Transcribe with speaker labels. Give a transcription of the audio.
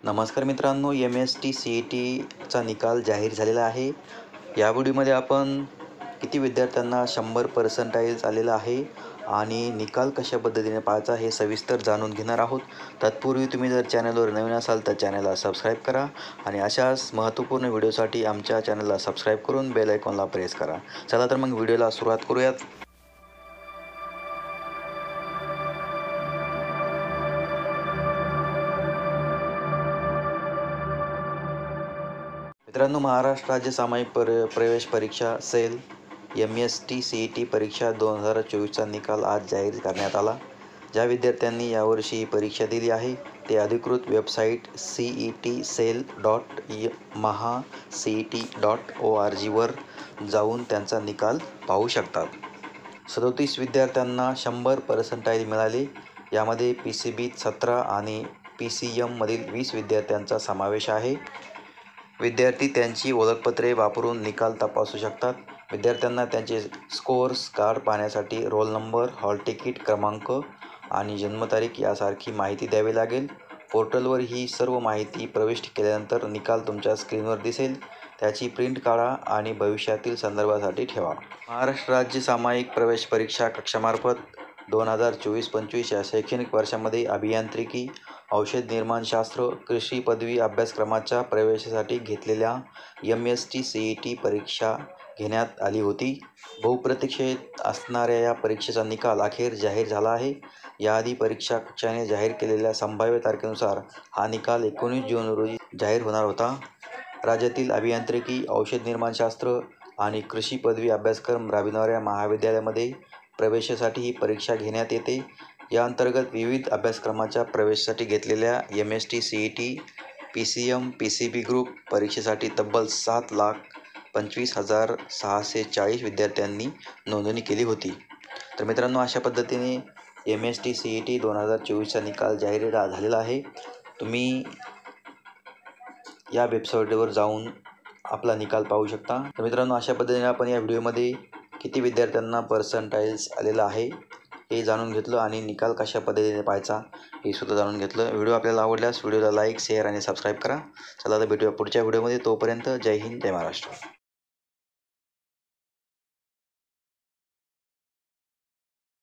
Speaker 1: नमस्कार मित्रांनो, MST CETचा निकाल जाहीर झालेला आहे. या व्हिडिओमध्ये आपण किती विद्यार्थ्यांना 100% आलेला आहे आणि निकाल कशा पद्धतीने पाहायचा हे सविस्तर जाणून घेणार आहोत. तत्पूर्वी तुम्ही जर चॅनलवर नवीन असाल तर चॅनलला सबस्क्राईब करा आणि अशाच महत्त्वपूर्ण व्हिडिओसाठी आमच्या चॅनलला सबस्क्राईब करून बेल आयकॉनला प्रेस करा. चला तर मग व्हिडिओला सुरुवात करूयात. मित्रांनो, महाराष्ट्र राज्य सामायिक प्रवेश परीक्षा सेल MST CET परीक्षा 2024चा निकाल आज जाहीर करण्यात आला. ज्या विद्यार्थ्यांनी यावर्षी ही परीक्षा दिली आहे ते अधिकृत वेबसाईट cet.cel.mahacet.org वर जाऊन त्यांचा निकाल पाहू शकतात. 37 विद्यार्थ्यांना 100% मिळाले. यामध्ये PCBत 17 आणि PCMमधील 20 विद्यार्थ्यांचा समावेश आहे. विद्यार्थी त्यांची ओळखपत्रे वापरून निकाल तपासू शकतात. विद्यार्थ्यांना त्यांचे स्कोअर्स कार्ड पाहण्यासाठी रोल नंबर, हॉल तिकीट क्रमांक आणि जन्मतारीख यासारखी माहिती द्यावी लागेल. पोर्टलवर ही सर्व माहिती प्रविष्ट केल्यानंतर निकाल तुमच्या स्क्रीनवर दिसेल. त्याची प्रिंट काढा आणि भविष्यातील संदर्भासाठी ठेवा. महाराष्ट्र राज्य सामायिक प्रवेश परीक्षा कक्षामार्फत 2024-25 या शैक्षणिक वर्षामध्ये अभियांत्रिकी, औषध निर्माणशास्त्र, कृषी पदवी अभ्यासक्रमाच्या प्रवेशासाठी घेतलेल्या MST CET परीक्षा घेण्यात आली होती. बहुप्रतीक्षित असणाऱ्या या परीक्षेचा निकाल अखेर जाहीर झाला आहे. याआधी परीक्षा कक्षाने जाहीर केलेल्या संभाव्य तारखेनुसार हा निकाल 19 जून रोजी जाहीर होणार होता. राज्यातील अभियांत्रिकी, औषध निर्माणशास्त्र आणि कृषी पदवी अभ्यासक्रम राबविणाऱ्या महाविद्यालयामध्ये प्रवेशासाठी ही परीक्षा घेण्यात येते. या अंतर्गत विविध अभ्यासक्रमाच्या प्रवेशासाठी घेतलेल्या MST CET, PCM, PCB group परीक्षेसाठी तब्बल 7,25,640 विद्यार्थ्यांनी नोंदणी केली होती. तर मित्रांनो, अशा पद्धतीने MST CET 2024चा निकाल जाहीर झालेला आहे. तुम्ही या वेबसाईटवर जाऊन आपला निकाल पाहू शकता. तर मित्रांनो, अशा पद्धतीने आपण या व्हिडिओमध्ये किती विद्यार्थ्यांना पर्सेंटाइज आलेलं आहे हे जाणून घेतलं आणि निकाल कशा पद्धतीने पाहायचा हे सुद्धा जाणून घेतलं. व्हिडिओ आपल्याला आवडल्यास व्हिडिओला लाईक, शेअर आणि सबस्क्राईब करा. चला तर भेटूया पुढच्या व्हिडिओमध्ये. तोपर्यंत जय हिंद, जय महाराष्ट्र.